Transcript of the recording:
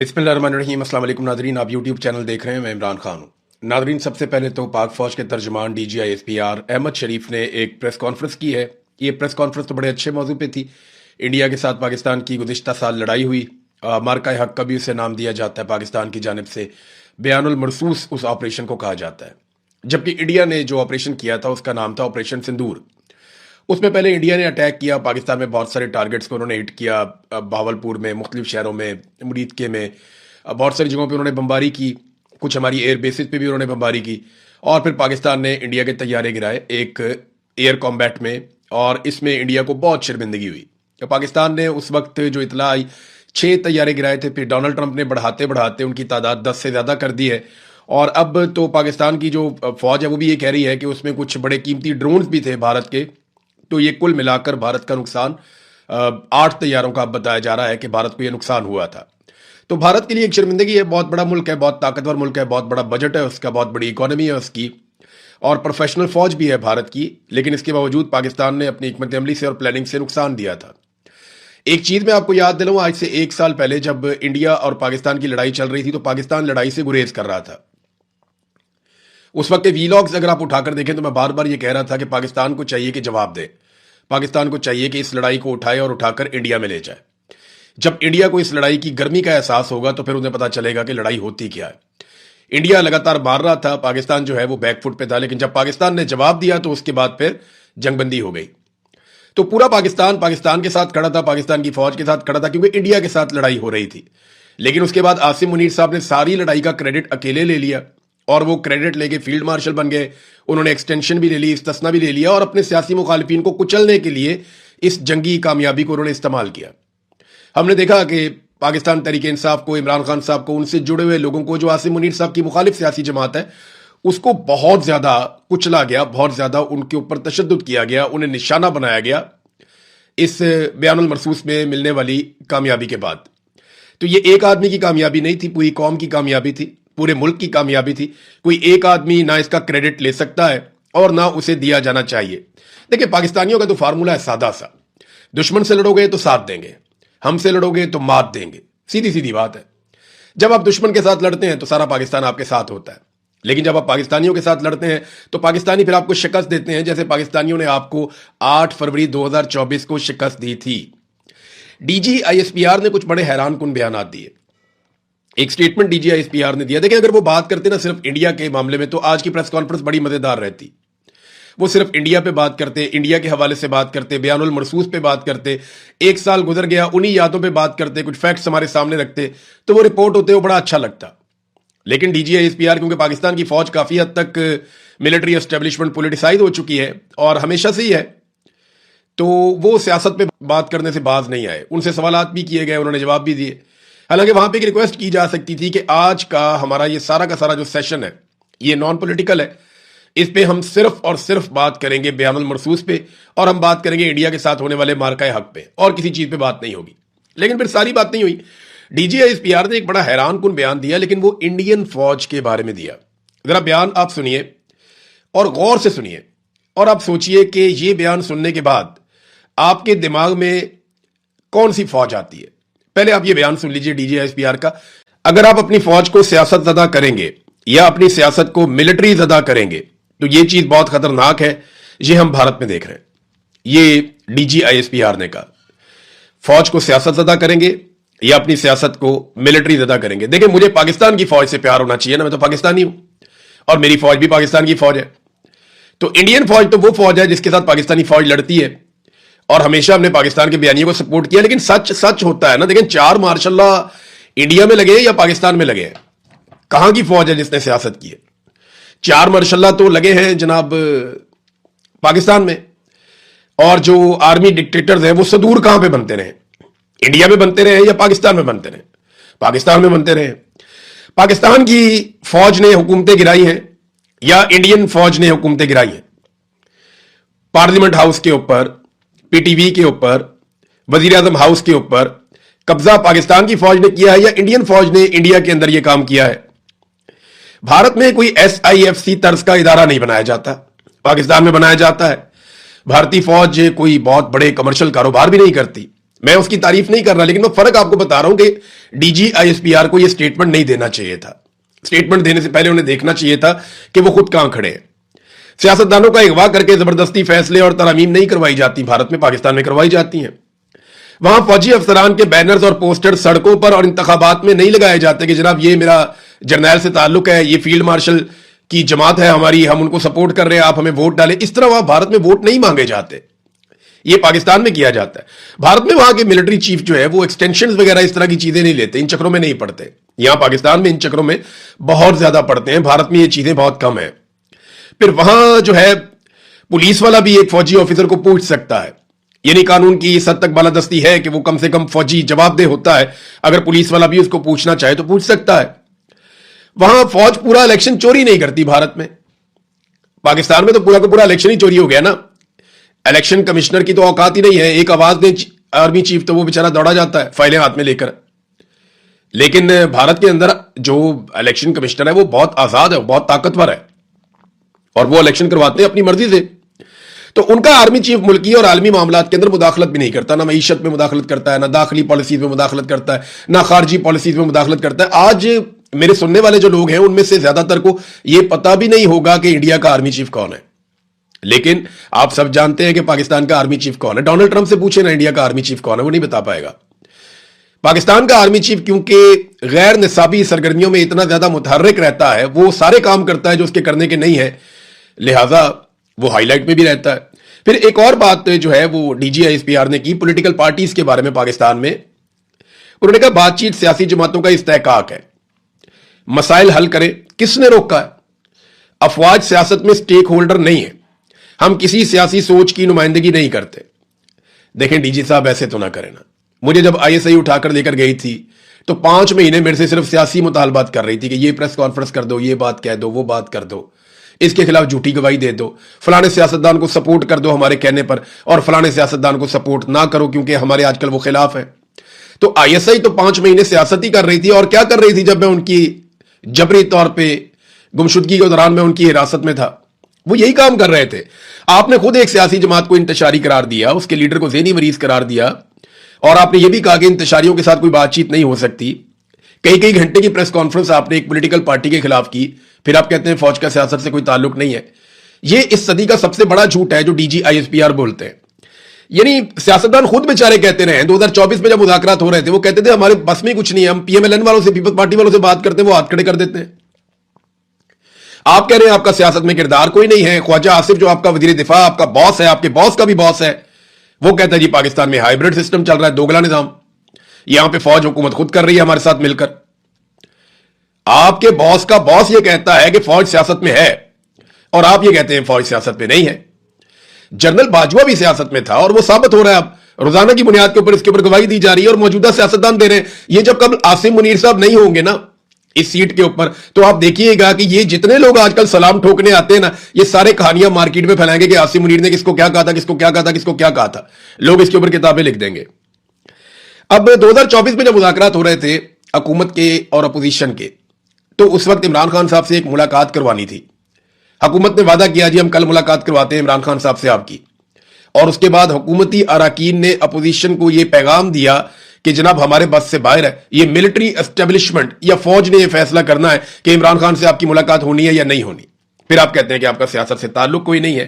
बिस्मिल्लाहिर्रहमानिर्रहीम। अस्सलाम वालेकुम नादरीन, आप यूट्यूब चैनल देख रहे हैं, मैं इमरान खान हूँ। नादरीन, सबसे पहले तो पाक फौज के तर्जमान DGISPR अहमद शरीफ ने एक प्रेस कॉन्फ्रेंस की है। ये प्रेस कॉन्फ्रेंस तो बड़े अच्छे मौजू पे थी। इंडिया के साथ पाकिस्तान की गुज़िश्ता साल लड़ाई हुई, मार्का हक का भी उसे नाम दिया जाता है पाकिस्तान की जानिब से। बयानुल मरसूस उस ऑपरेशन को कहा जाता है, जबकि इंडिया ने जो ऑपरेशन किया था उसका नाम था ऑपरेशन सिंदूर। उसमें पहले इंडिया ने अटैक किया, पाकिस्तान में बहुत सारे टारगेट्स को उन्होंने हिट किया, भावलपुर में, मुख्तलिफ शहरों में, मुरीदके में, बहुत सारी जगहों पे उन्होंने बमबारी की। कुछ हमारी एयर बेसिस पे भी उन्होंने बमबारी की। और फिर पाकिस्तान ने इंडिया के तैयारे गिराए एक एयर कॉम्बैट में, और इसमें इंडिया को बहुत शर्मिंदगी हुई। तो पाकिस्तान ने उस वक्त जो इतला आई, 6 तैयारे गिराए थे। फिर डोनाल्ड ट्रंप ने बढ़ाते बढ़ाते उनकी तादाद 10 से ज़्यादा कर दी है। और अब तो पाकिस्तान की जो फौज है वो भी ये कह रही है कि उसमें कुछ बड़े कीमती ड्रोन्स भी थे भारत के। तो ये कुल मिलाकर भारत का नुकसान 8 तैयारों का बताया जा रहा है कि भारत को ये नुकसान हुआ था। तो भारत के लिए एक शर्मिंदगी है। बहुत बड़ा मुल्क है, बहुत ताकतवर मुल्क है, बहुत बड़ा बजट है उसका, बहुत बड़ी इकोनॉमी है उसकी, और प्रोफेशनल फौज भी है भारत की। लेकिन इसके बावजूद पाकिस्तान ने अपनी हिकमत अमली से और प्लानिंग से नुकसान दिया था। एक चीज़ मैं आपको याद दिलाऊं, आज से 1 साल पहले जब इंडिया और पाकिस्तान की लड़ाई चल रही थी तो पाकिस्तान लड़ाई से गुरेज कर रहा था। उस वक्त के वीलॉग्स अगर आप उठाकर देखें तो मैं बार बार ये कह रहा था कि पाकिस्तान को चाहिए कि जवाब दे, पाकिस्तान को चाहिए कि इस लड़ाई को उठाए और उठाकर इंडिया में ले जाए। जब इंडिया को इस लड़ाई की गर्मी का एहसास होगा तो फिर उन्हें पता चलेगा कि लड़ाई होती क्या है। इंडिया लगातार मार रहा था, पाकिस्तान जो है वो बैकफुट पे था, लेकिन जब पाकिस्तान ने जवाब दिया तो उसके बाद फिर जंगबंदी हो गई। तो पूरा पाकिस्तान पाकिस्तान के साथ खड़ा था, पाकिस्तान की फौज के साथ खड़ा था, क्योंकि इंडिया के साथ लड़ाई हो रही थी। लेकिन उसके बाद आसिम मुनीर साहब ने सारी लड़ाई का क्रेडिट अकेले ले लिया, और वो क्रेडिट लेके फील्ड मार्शल बन गए। उन्होंने एक्सटेंशन भी ले ली, इस्तिस्ना भी ले लिया, और अपने सियासी मुखालिफिन को कुचलने के लिए इस जंगी कामयाबी को उन्होंने इस्तेमाल किया। हमने देखा कि पाकिस्तान तहरीक इंसाफ को, इमरान खान साहब को, उनसे जुड़े हुए लोगों को, जो आसिम मुनीर साहब की मुखालिफ सियासी जमात है, उसको बहुत ज्यादा कुचला गया, बहुत ज्यादा उनके ऊपर तशद्दुद किया गया, उन्हें निशाना बनाया गया इस बयानुल मरसूस में मिलने वाली कामयाबी के बाद। तो ये एक आदमी की कामयाबी नहीं थी, पूरी कौम की कामयाबी थी, पूरे मुल्क की कामयाबी थी। कोई एक आदमी ना इसका क्रेडिट ले सकता है और ना उसे दिया जाना चाहिए। देखिए, पाकिस्तानियों का तो फार्मूला है सादा सा, दुश्मन से लड़ोगे तो साथ देंगे, हमसे लड़ोगे तो मात देंगे। सीधी सीधी बात है। जब आप दुश्मन के साथ लड़ते हैं तो सारा पाकिस्तान आपके साथ होता है, लेकिन जब आप पाकिस्तानियों के साथ लड़ते हैं तो पाकिस्तानी फिर आपको शिकस्त देते हैं, जैसे पाकिस्तानियों ने आपको 8 फरवरी 2024 को शिकस्त दी थी। DGISPR ने कुछ बड़े हैरान कुन बयान दिए। एक स्टेटमेंट DGISPR ने दिया। देखिए, अगर वो बात करते ना सिर्फ इंडिया के मामले में तो आज की प्रेस कॉन्फ्रेंस बड़ी मजेदार रहती। वो सिर्फ इंडिया पे बात करते, इंडिया के हवाले से बात करते, बयानुल मरसूस पे बात करते, 1 साल गुजर गया उन्हीं यादों पे बात करते, कुछ फैक्ट्स हमारे सामने रखते, तो वो रिपोर्ट होते वो बड़ा अच्छा लगता। लेकिन DGISPR, क्योंकि पाकिस्तान की फौज काफी हद तक मिलिट्री एस्टेब्लिशमेंट पोलिटिसाइज हो चुकी है और हमेशा से ही है, तो वो सियासत पे बात करने से बाज नहीं आए। उनसे सवालात भी किए गए, उन्होंने जवाब भी दिए। हालांकि वहां पे एक रिक्वेस्ट की जा सकती थी कि आज का हमारा ये सारा का सारा जो सेशन है ये नॉन पॉलिटिकल है, इस पे हम सिर्फ और सिर्फ बात करेंगे बयानुल मरसूस पे, और हम बात करेंगे इंडिया के साथ होने वाले मार्का हक पे, और किसी चीज पे बात नहीं होगी। लेकिन फिर सारी बात नहीं हुई। DGISPR ने एक बड़ा हैरान कुन बयान दिया, लेकिन वो इंडियन फौज के बारे में दिया। जरा बयान आप सुनिए और गौर से सुनिए, और आप सोचिए कि ये बयान सुनने के बाद आपके दिमाग में कौन सी फौज आती है। पहले आप ये बयान सुन लीजिए DGISPR का। अगर आप अपनी फौज को सियासत ज़दा करेंगे या अपनी सियासत को मिलिट्री ज़दा करेंगे तो ये चीज बहुत खतरनाक है। ये हम भारत में देख रहे हैं। ये DGISPR ने कहा, फौज को सियासत ज़दा करेंगे या अपनी सियासत को मिलिट्री ज़दा करेंगे। देखिए, मुझे पाकिस्तान की फौज से प्यार होना चाहिए ना, मैं तो पाकिस्तानी हूं, और मेरी फौज भी पाकिस्तान की फौज है। तो इंडियन फौज तो वो फौज है जिसके साथ पाकिस्तानी फौज लड़ती है, और हमेशा हमने पाकिस्तान के बयानियों को सपोर्ट किया। लेकिन सच सच होता है ना। लेकिन 4 मार्शल्लाह इंडिया में लगे या पाकिस्तान में लगे हैं? कहां की फौज है जिसने सियासत की है? 4 मार्शल्लाह तो लगे हैं जनाब पाकिस्तान में, और जो आर्मी डिक्टेटर्स हैं वो सदूर कहां पे बनते रहे? इंडिया में बनते रहे या पाकिस्तान में बनते रहे? पाकिस्तान में बनते रहे। पाकिस्तान की फौज ने हुकूमतें गिराई हैं या इंडियन फौज ने हुकूमतें गिराई हैं? पार्लियामेंट हाउस के ऊपर, PTV के ऊपर, वजीर आजम हाउस के ऊपर कब्जा पाकिस्तान की फौज ने किया है या इंडियन फौज ने इंडिया के अंदर यह काम किया है? भारत में कोई SIFC तर्ज का इदारा नहीं बनाया जाता, पाकिस्तान में बनाया जाता है। भारतीय फौज कोई बहुत बड़े कमर्शियल कारोबार भी नहीं करती, میں اس کی تعریف نہیں کر رہا, لیکن میں فرق آپ کو بتا رہا ہوں کہ D G I S P R کو یہ سٹیٹمنٹ نہیں دینا چاہیے تھا. سٹیٹمنٹ دینے سے پہلے انہیں دیکھنا چاہیے تھا کہ وہ خود کہاں کھڑے ہیں. سیاستدانوں کا اغوا کر کے زبردستی فیصلے اور ترامیم نہیں کروائی جاتی بھارت میں, پاکستان میں کروائی جاتی ہیں. وہاں فوجی افسران کے بینرز اور پوسٹر سڑکوں پر اور انتخابات میں نہیں لگائے جاتے کہ جناب یہ میرا جرنیل سے تعلق ہے, یہ فیلڈ مارشل کی جماعت ہے ہماری, ہم ان کو سپورٹ کر رہے ہیں, آپ ہمیں ووٹ ڈالیں. اس طرح وہاں بھارت میں ووٹ نہیں مانگے جاتے. یہ پاکستان میں کیا جاتا ہے. بھارت میں وہاں کے ملٹری چیف جو ہے وہ ایکسٹینشنز وغیرہ اس طرح کی چیزیں نہیں لیتے, ان چکروں میں نہیں پڑتے. یہاں پاکستان میں ان چکروں میں بہت زیادہ پڑتے ہیں, بھارت میں یہ چیزیں بہت کم ہیں. پھر وہاں جو ہے پولیس والا بھی ایک فوجی آفیسر کو پوچھ سکتا ہے, یعنی قانون کی اس حد تک بالادستی ہے کہ وہ کم سے کم فوجی جواب دہ ہوتا ہے. اگر پولیس والا بھی اس کو پوچھنا چاہے تو پوچھ سکتا ہے. وہاں فوج پورا الیکشن چوری نہیں کرتی بھارت میں. پاکستان میں تو پورا کا پورا الیکشن ہی چوری ہو گیا نا. الیکشن کمشنر کی تو اوقات ہی نہیں ہے, ایک آواز دے آرمی چیف تو وہ بیچارہ دوڑا جاتا ہے فائلیں ہاتھ میں لے کر. لیکن بھارت کے اندر جو الیکشن کمشنر ہے وہ بہت آزاد ہے, بہت طاقتور ہے, اور وہ الیکشن کرواتے ہیں اپنی مرضی سے. تو ان کا آرمی چیف ملکی اور عالمی معاملات کے اندر مداخلت بھی نہیں کرتا, نہ معیشت میں مداخلت کرتا ہے, نہ داخلی پالیسیز میں مداخلت کرتا ہے, نہ خارجی پالیسیز میں مداخلت کرتا ہے. آج میرے سننے والے جو لوگ ہیں ان میں سے زیادہ تر کو یہ پتا بھی نہیں ہوگا کہ انڈیا کا آرمی چیف کون ہے. لیکن آپ سب جانتے ہیں کہ پاکستان کا آرمی چیف کون ہے. ڈونلڈ ٹرمپ سے پوچھیں نا انڈیا کا آرمی چیف کون ہے, وہ نہیں بتا پائے گا. پاکستان کا آرمی چیف کیونکہ غیر نصابی سرگرمیوں میں اتنا زیادہ متحرک رہتا ہے, وہ سارے کام کرتا ہے جو اس کے کرنے کے نہیں ہے, لہذا وہ ہائی لائٹ میں بھی رہتا ہے. پھر ایک اور بات جو ہے وہ D G I S P R نے کی پولیٹیکل پارٹیز کے بارے میں پاکستان میں. انہوں نے کہا بات چیت سیاسی جماعتوں کا استحقاق ہے, مسائل حل کرے. کس نے روکا ہے؟ افواج سیاست میں سٹیک ہولڈر نہیں ہے, ہم کسی سیاسی سوچ کی نمائندگی نہیں کرتے. دیکھیں ڈی جی صاحب ایسے تو نہ کریں نا. مجھے جب آئی ایس آئی اٹھا کر لے کر گئی تھی تو 5 مہینے میرے سے صرف سیاسی مطالبات کر رہی تھی کہ یہ پریس کانفرنس کر دو, یہ بات کہہ دو, وہ بات کر دو, اس کے خلاف جھوٹی گواہی دے دو, فلانے سیاستدان کو سپورٹ کر دو ہمارے کہنے پر, اور فلانے سیاستدان کو سپورٹ نہ کرو کیونکہ ہمارے آج کل وہ خلاف ہے. تو آئی ایس آئی تو 5 مہینے سیاست ہی کر رہی تھی. اور کیا کر رہی تھی جب میں ان کی جبری طور پہ گمشدگی کے دوران میں ان کی حراست میں تھا؟ وہ یہی کام کر رہے تھے. آپ نے خود ایک سیاسی جماعت کو انتشاری قرار دیا, اس کے لیڈر کو ذہنی مریض قرار دیا, اور آپ نے یہ بھی کہا کہ انتشاریوں کے ساتھ کوئی بات چیت نہیں ہو سکتی. کئی گھنٹے کی پریس کانفرنس آپ نے ایک پولیٹیکل پارٹی کے خلاف کی, پھر آپ کہتے ہیں فوج کا سیاست سے کوئی تعلق نہیں ہے. یہ اس صدی کا سب سے بڑا جھوٹ ہے جو D G I S P R بولتے ہیں. یعنی سیاستدان خود بیچارے کہتے رہے ہیں. 2024 میں جب مذاکرات ہو رہے تھے وہ کہتے تھے ہمارے بس میں کچھ نہیں ہے, ہم پی ایم ایل این والوں سے, پیپلز پارٹی والوں سے بات کرتے ہیں, وہ ہاتھ کھڑے کر دیتے ہیں. آپ کہہ رہے ہیں آپ کا سیاست میں کردار کوئی نہیں ہے. خواجہ آصف جو آپ کا وزیر دفاع, آپ کا باس ہے, آپ کے باس کا بھی باس ہے, وہ کہتا ہے جی پاکستان میں ہائیبرڈ سسٹم چل رہا ہے, دوگلا نظام, یہاں پہ فوج حکومت خود کر رہی ہے ہمارے ساتھ مل کر. آپ کے باس کا باس یہ کہتا ہے کہ فوج سیاست میں ہے, اور آپ یہ کہتے ہیں فوج سیاست میں نہیں ہے. جنرل باجوہ بھی سیاست میں تھا, اور وہ ثابت ہو رہا ہے اب روزانہ کی بنیاد کے اوپر اس کے اوپر گواہی دی جا رہی ہے, اور موجودہ سیاستدان دے رہے ہیں. یہ جب قبل عاصم منیر صاحب نہیں ہوں گے نا اس سیٹ کے اوپر, تو آپ دیکھیے گا کہ یہ جتنے لوگ آج کل سلام ٹھوکنے آتے ہیں نا, یہ سارے کہانیاں مارکیٹ میں پھیلائیں گے کہ عاصم منیر نے کس کو کیا کہا تھا, کس کو کیا کہا تھا, کس کو کیا کہا تھا. لوگ اس کے اوپر کتابیں لکھ دیں گے. اب 2024 میں جب مذاکرات ہو رہے تھے حکومت کے اور اپوزیشن کے, تو اس وقت عمران خان صاحب سے ایک ملاقات کروانی تھی. حکومت نے وعدہ کیا جی ہم کل ملاقات کرواتے ہیں عمران خان صاحب سے آپ کی, اور اس کے بعد حکومتی اراکین نے اپوزیشن کو یہ پیغام دیا کہ جناب ہمارے بس سے باہر ہے, یہ ملٹری اسٹیبلشمنٹ یا فوج نے یہ فیصلہ کرنا ہے کہ عمران خان سے آپ کی ملاقات ہونی ہے یا نہیں ہونی. پھر آپ کہتے ہیں کہ آپ کا سیاست سے تعلق کوئی نہیں ہے.